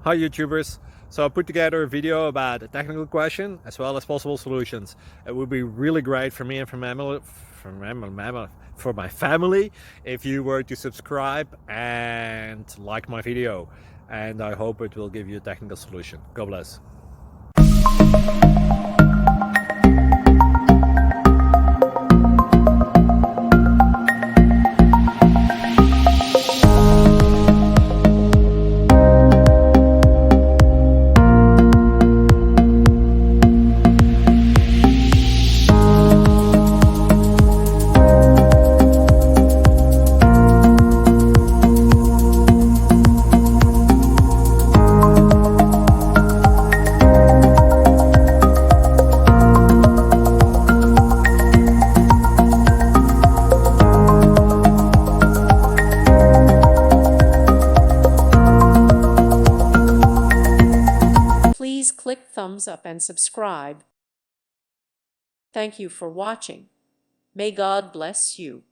Hi YouTubers! So I put together a video about a technical question as well as possible solutions. It would be really great for me and for my family if you were to subscribe and like my video, and I hope it will give you a technical solution. God bless. Please click thumbs up and subscribe. Thank you for watching. May God bless you.